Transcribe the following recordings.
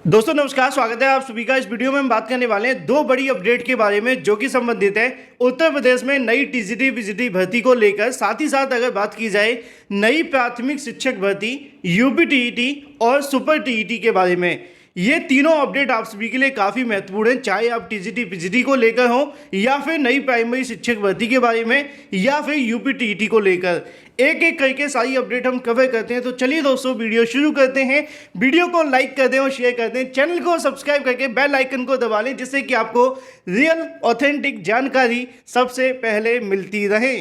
दोस्तों नमस्कार, स्वागत है आप सभी का। इस वीडियो में हम बात करने वाले हैं दो बड़ी अपडेट के बारे में जो कि संबंधित है उत्तर प्रदेश में नई टीजीटी पीजीटी भर्ती को लेकर। साथ ही साथ अगर बात की जाए नई प्राथमिक शिक्षक भर्ती, यूपी टीईटी और सुपर टीईटी के बारे में, ये तीनों अपडेट आप सभी के लिए काफ़ी महत्वपूर्ण है, चाहे आप टीजीटी पीजीटी को लेकर हो या फिर नई प्राइमरी शिक्षक भर्ती के बारे में या फिर यूपी टीईटी को लेकर। एक एक करके सारी अपडेट हम कवर करते हैं। तो चलिए दोस्तों वीडियो शुरू करते हैं। वीडियो को लाइक कर दें और शेयर कर दें, चैनल को सब्सक्राइब करके बेल आइकन को दबा लें जिससे कि आपको रियल ऑथेंटिक जानकारी सबसे पहले मिलती रहे।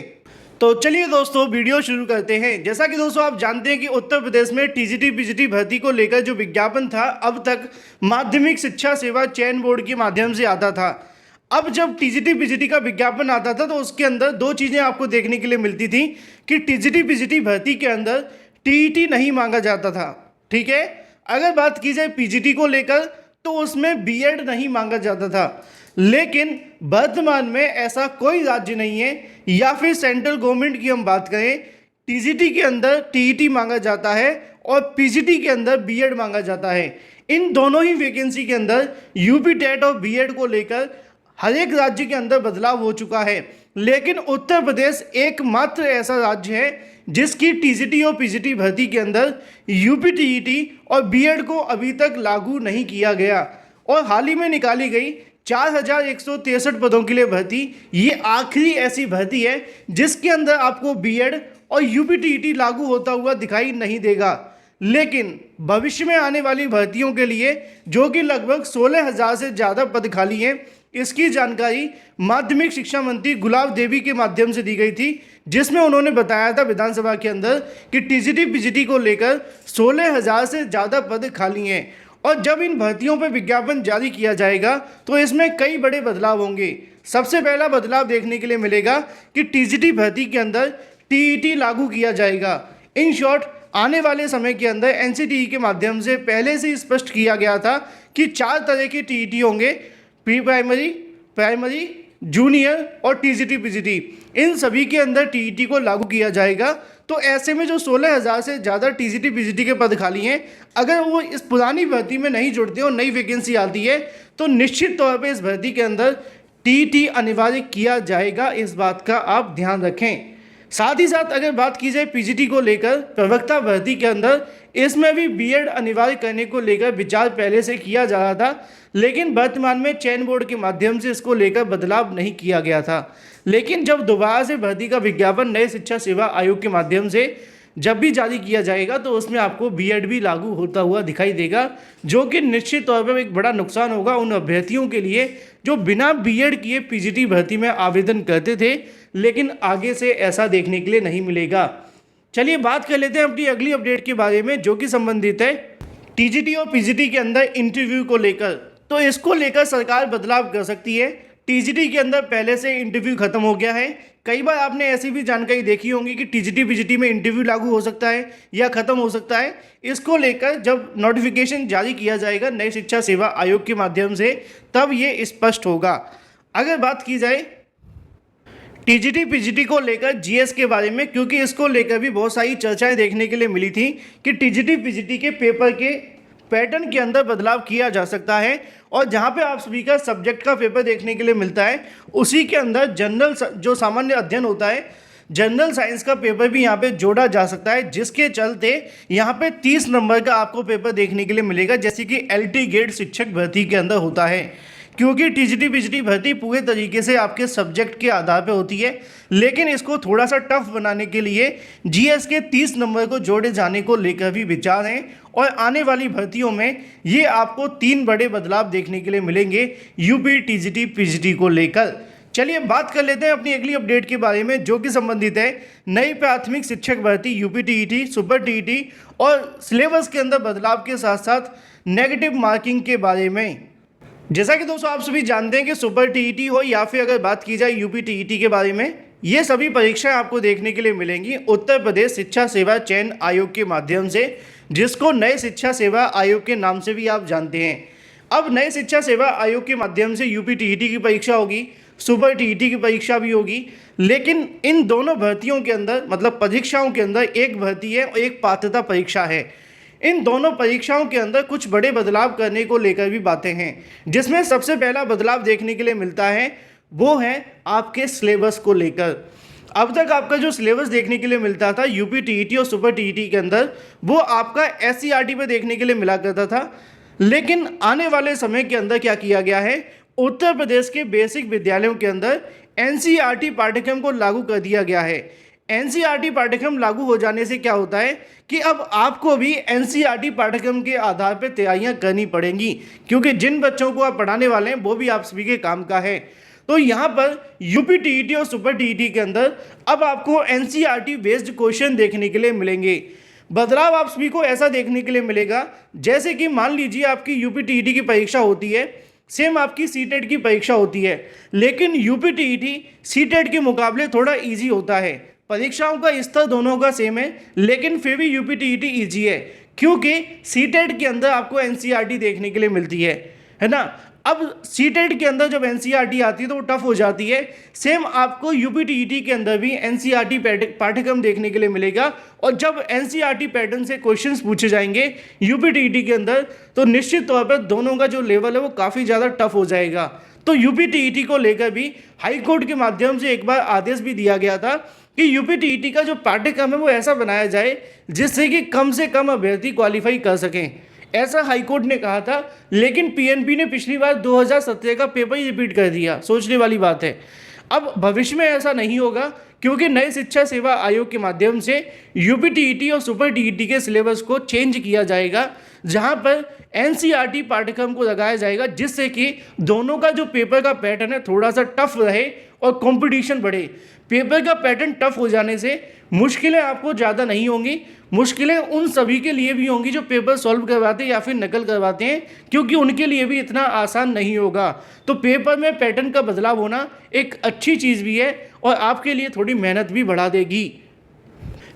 तो चलिए दोस्तों वीडियो शुरू करते हैं। जैसा कि दोस्तों आप जानते हैं कि उत्तर प्रदेश में टीजीटी पीजीटी भर्ती को लेकर जो विज्ञापन था अब तक माध्यमिक शिक्षा सेवा चयन बोर्ड के माध्यम से आता था। अब जब टीजीटी पीजीटी का विज्ञापन आता था तो उसके अंदर दो चीज़ें आपको देखने के लिए मिलती थी कि टीजीटी पीजीटी भर्ती के अंदर टीईटी नहीं मांगा जाता था, ठीक है। अगर बात की जाए पीजीटी को लेकर तो उसमें बीएड नहीं मांगा जाता था। लेकिन वर्तमान में ऐसा कोई राज्य नहीं है, या फिर सेंट्रल गवर्नमेंट की हम बात करें, टीजीटी के अंदर टीईटी मांगा जाता है और पीजीटी के अंदर बीएड मांगा जाता है। इन दोनों ही वैकेंसी के अंदर यूपी टेट और बीएड को लेकर हर एक राज्य के अंदर बदलाव हो चुका है, लेकिन उत्तर प्रदेश एकमात्र ऐसा राज्य है जिसकी टीजीटी और पीजीटी भर्ती के अंदर यूपी टीईटी और बीएड को अभी तक लागू नहीं किया गया। और हाल ही में निकाली गई 4163 पदों के लिए भर्ती, ये आखिरी ऐसी भर्ती है जिसके अंदर आपको बीएड और यूपी टीईटी लागू होता हुआ दिखाई नहीं देगा। लेकिन भविष्य में आने वाली भर्तियों के लिए जो कि लगभग 16,000 से ज़्यादा पद खाली हैं, इसकी जानकारी माध्यमिक शिक्षा मंत्री गुलाब देवी के माध्यम से दी गई थी, जिसमें उन्होंने बताया था विधानसभा के अंदर कि टीजीटी पीजीटी को लेकर 16,000 से ज़्यादा पद खाली हैं। और जब इन भर्तियों पर विज्ञापन जारी किया जाएगा तो इसमें कई बड़े बदलाव होंगे। सबसे पहला बदलाव देखने के लिए मिलेगा कि टीजीटी भर्ती के अंदर टीईटी लागू किया जाएगा। इन शॉर्ट आने वाले समय के अंदर एनसीटीई के माध्यम से पहले से स्पष्ट किया गया था कि 4 तरह के टीईटी होंगे, प्री प्राइमरी, प्राइमरी, जूनियर और टीजीटी पीजीटी। इन सभी के अंदर टीईटी को लागू किया जाएगा। तो ऐसे में जो 16,000 से ज़्यादा टीजीटी पीजीटी के पद खाली हैं, अगर वो इस पुरानी भर्ती में नहीं जुड़ते और नई वैकेंसी आती है तो निश्चित तौर पे इस भर्ती के अंदर टीईटी अनिवार्य किया जाएगा। इस बात का आप ध्यान रखें। साथ ही साथ अगर बात की जाए पीजीटी को लेकर प्रवक्ता भर्ती के अंदर, इसमें भी बीएड अनिवार्य करने को लेकर विचार पहले से किया जा रहा था, लेकिन वर्तमान में चयन बोर्ड के माध्यम से इसको लेकर बदलाव नहीं किया गया था। लेकिन जब दोबारा से भर्ती का विज्ञापन नए शिक्षा सेवा आयोग के माध्यम से जब भी जारी किया जाएगा तो उसमें आपको बीएड भी लागू होता हुआ दिखाई देगा, जो कि निश्चित तौर पर एक बड़ा नुकसान होगा उन अभ्यर्थियों के लिए जो बिना बीएड किए पीजीटी भर्ती में आवेदन करते थे, लेकिन आगे से ऐसा देखने के लिए नहीं मिलेगा। चलिए बात कर लेते हैं अपनी अगली अपडेट के बारे में जो कि संबंधित है टीजीटी और पीजीटी के अंदर इंटरव्यू को लेकर। तो इसको लेकर सरकार बदलाव कर सकती है। टीजीटी के अंदर पहले से इंटरव्यू खत्म हो गया है। कई बार आपने ऐसी भी जानकारी देखी होगी कि टीजीटी पीजीटी में इंटरव्यू लागू हो सकता है या खत्म हो सकता है। इसको लेकर जब नोटिफिकेशन जारी किया जाएगा नई शिक्षा सेवा आयोग के माध्यम से तब ये स्पष्ट होगा। अगर बात की जाए टीजीटी पीजीटी को लेकर जीएस के बारे में, क्योंकि इसको लेकर भी बहुत सारी चर्चाएं देखने के लिए मिली थी कि टीजीटी पीजीटी के पेपर के पैटर्न के अंदर बदलाव किया जा सकता है, और जहां पे आप सभी का सब्जेक्ट का पेपर देखने के लिए मिलता है उसी के अंदर जनरल जो सामान्य अध्ययन होता है, जनरल साइंस का पेपर भी यहाँ पे जोड़ा जा सकता है, जिसके चलते यहाँ पे 30 नंबर का आपको पेपर देखने के लिए मिलेगा, जैसे कि एलटी ग्रेड शिक्षक भर्ती के अंदर होता है। क्योंकि टीजीटी पीजीटी भर्ती पूरे तरीके से आपके सब्जेक्ट के आधार पर होती है, लेकिन इसको थोड़ा सा टफ बनाने के लिए जीएस के 30 नंबर को जोड़े जाने को लेकर भी विचार हैं, और आने वाली भर्तियों में ये आपको 3 बड़े बदलाव देखने के लिए मिलेंगे यूपी टीजीटी पीजीटी को लेकर। चलिए बात कर लेते हैं अपनी अगली अपडेट के बारे में जो कि संबंधित है नई प्राथमिक शिक्षक भर्ती, यूपी टीईटी, सुपर टीईटी और सिलेबस के अंदर बदलाव के साथ साथ नेगेटिव मार्किंग के बारे में। जैसा कि दोस्तों आप सभी जानते हैं कि सुपर टीईटी हो या फिर अगर बात की जाए यूपी टीईटी के बारे में, ये सभी परीक्षाएं आपको देखने के लिए मिलेंगी उत्तर प्रदेश शिक्षा सेवा चयन आयोग के माध्यम से, जिसको नए शिक्षा सेवा आयोग के नाम से भी आप जानते हैं। अब नए शिक्षा सेवा आयोग के माध्यम से यूपी टीईटी की परीक्षा होगी, सुपर टीईटी की परीक्षा भी होगी, लेकिन इन दोनों भर्तियों के अंदर मतलब परीक्षाओं के अंदर एक भर्ती है और एक पात्रता परीक्षा है। इन दोनों परीक्षाओं के अंदर कुछ बड़े बदलाव करने को लेकर भी बातें हैं, जिसमें सबसे पहला बदलाव देखने के लिए मिलता है वो है आपके सिलेबस को लेकर। अब तक आपका जो सिलेबस देखने के लिए मिलता था यूपी टीईटी और सुपर टीईटी के अंदर, वो आपका एससीईआरटी पे देखने के लिए मिला करता था। लेकिन आने वाले समय के अंदर क्या किया गया है, उत्तर प्रदेश के बेसिक विद्यालयों के अंदर एनसीईआरटी पाठ्यक्रम को लागू कर दिया गया है। एनसीईआरटी पाठ्यक्रम लागू हो जाने से क्या होता है कि अब आपको भी एनसीईआरटी पाठ्यक्रम के आधार पर तैयारियां करनी पड़ेंगी, क्योंकि जिन बच्चों को आप पढ़ाने वाले हैं वो भी आप सभी के काम का है। तो यहाँ पर यूपी टीईटी और सुपर टीईटी के अंदर अब आपको एनसीईआरटी बेस्ड क्वेश्चन देखने के लिए मिलेंगे। बदलाव आप सभी को ऐसा देखने के लिए मिलेगा, जैसे कि मान लीजिए आपकी यूपी टीईटी की परीक्षा होती है, सेम आपकी सीटेट की परीक्षा होती है, लेकिन यूपी टीईटी सीटेट के मुकाबले थोड़ा इजी होता है। परीक्षाओं का स्तर दोनों का सेम है, लेकिन फिर भी यूपी टीईटी इजी है, क्योंकि सीटेट के अंदर आपको एनसीईआरटी देखने के लिए मिलती है ना। अब सीटेट के अंदर जब एनसीईआरटी आती है तो वो टफ हो जाती है। सेम आपको यूपी टीईटी के अंदर भी एनसीईआरटी पाठ्यक्रम देखने के लिए मिलेगा, और जब एनसीईआरटी पैटर्न से क्वेश्चंस पूछे जाएंगे यूपी टीईटी के अंदर, तो निश्चित तौर पर दोनों का जो लेवल है वो काफ़ी ज़्यादा टफ हो जाएगा। तो यूपी टीईटी को लेकर भी हाई कोर्ट के माध्यम से एक बार आदेश भी दिया गया था कि यूपी टीईटी का जो पाठ्यक्रम है वो ऐसा बनाया जाए जिससे कि कम से कम अभ्यर्थी क्वालिफाई कर सकें, ऐसा हाईकोर्ट ने कहा था। लेकिन पीएनबी ने पिछली बार 2017 का पेपर ही रिपीट कर दिया। सोचने वाली बात है। अब भविष्य में ऐसा नहीं होगा, क्योंकि नए शिक्षा सेवा आयोग के माध्यम से यूपी टीईटी और सुपर टीईटी के सिलेबस को चेंज किया जाएगा, जहां पर एनसीईआरटी पाठ्यक्रम को लगाया जाएगा, जिससे कि दोनों का जो पेपर का पैटर्न है थोड़ा सा टफ रहे और कंपटीशन बढ़े। पेपर का पैटर्न टफ हो जाने से मुश्किलें आपको ज़्यादा नहीं होंगी, मुश्किलें उन सभी के लिए भी होंगी जो पेपर सॉल्व करवाते हैं या फिर नकल करवाते हैं, क्योंकि उनके लिए भी इतना आसान नहीं होगा। तो पेपर में पैटर्न का बदलाव होना एक अच्छी चीज़ भी है और आपके लिए थोड़ी मेहनत भी बढ़ा देगी।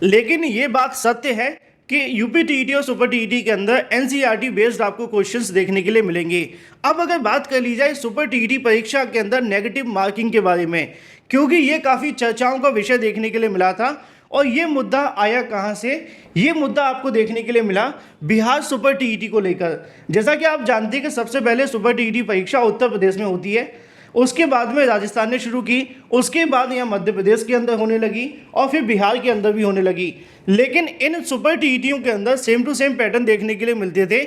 लेकिन ये बात सत्य है कि यूपी टीईटी और सुपर टीईटी के अंदर एनसीईआरटी बेस्ड आपको क्वेश्चंस देखने के लिए मिलेंगे। अब अगर बात कर ली जाए सुपर टीईटी परीक्षा के अंदर नेगेटिव मार्किंग के बारे में, क्योंकि ये काफ़ी चर्चाओं का विषय देखने के लिए मिला था, और ये मुद्दा आया कहाँ से, ये मुद्दा आपको देखने के लिए मिला बिहार सुपर टीईटी को लेकर। जैसा कि आप जानते हैं कि सबसे पहले सुपर टीईटी परीक्षा उत्तर प्रदेश में होती है, उसके बाद में राजस्थान ने शुरू की, उसके बाद यहाँ मध्य प्रदेश के अंदर होने लगी और फिर बिहार के अंदर भी होने लगी। लेकिन इन सुपर टीईटीयों के अंदर सेम टू सेम पैटर्न देखने के लिए मिलते थे।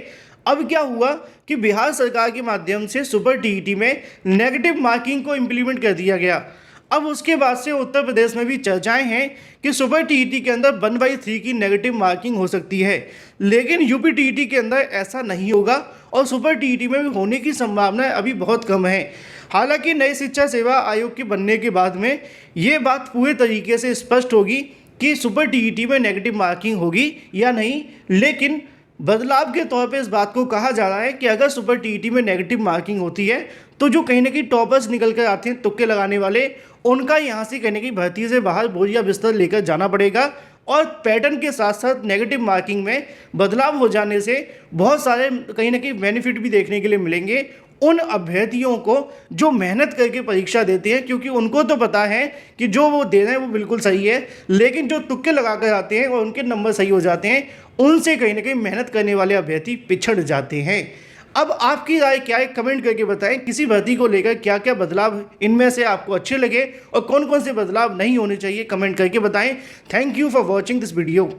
अब क्या हुआ कि बिहार सरकार के माध्यम से सुपर टीईटी में नेगेटिव मार्किंग को इम्प्लीमेंट कर दिया गया। अब उसके बाद से उत्तर प्रदेश में भी चर्चाएं हैं कि सुपर टीईटी के अंदर 1/3 की नेगेटिव मार्किंग हो सकती है, लेकिन यूपी टीईटी के अंदर ऐसा नहीं होगा और सुपर टीईटी में भी होने की संभावना अभी बहुत कम है। हालांकि नई शिक्षा सेवा आयोग के बनने के बाद में ये बात पूरे तरीके से स्पष्ट होगी कि सुपर टीईटी में नेगेटिव मार्किंग होगी या नहीं, लेकिन बदलाव के तौर पे इस बात को कहा जा रहा है कि अगर सुपर टीईटी में नेगेटिव मार्किंग होती है तो जो कहीं ना कहीं टॉपर्स निकल कर आते हैं तुक्के लगाने वाले, उनका यहाँ से कहीं ना कहीं भर्ती से बाहर बोरिया बिस्तर लेकर जाना पड़ेगा। और पैटर्न के साथ साथ नेगेटिव मार्किंग में बदलाव हो जाने से बहुत सारे कहीं ना कहीं बेनिफिट भी देखने के लिए मिलेंगे उन अभ्यर्थियों को जो मेहनत करके परीक्षा देते हैं, क्योंकि उनको तो पता है कि जो वो दे रहे हैं वो बिल्कुल सही है, लेकिन जो तुक्के लगा कर आते हैं और उनके नंबर सही हो जाते हैं, उनसे कहीं ना कहीं मेहनत करने वाले अभ्यर्थी पिछड़ जाते हैं। अब आपकी राय क्या है, कमेंट करके बताएं। किसी भर्ती को लेकर क्या क्या बदलाव इनमें से आपको अच्छे लगे और कौन कौन से बदलाव नहीं होने चाहिए, कमेंट करके बताएं। Thank you for watching this video.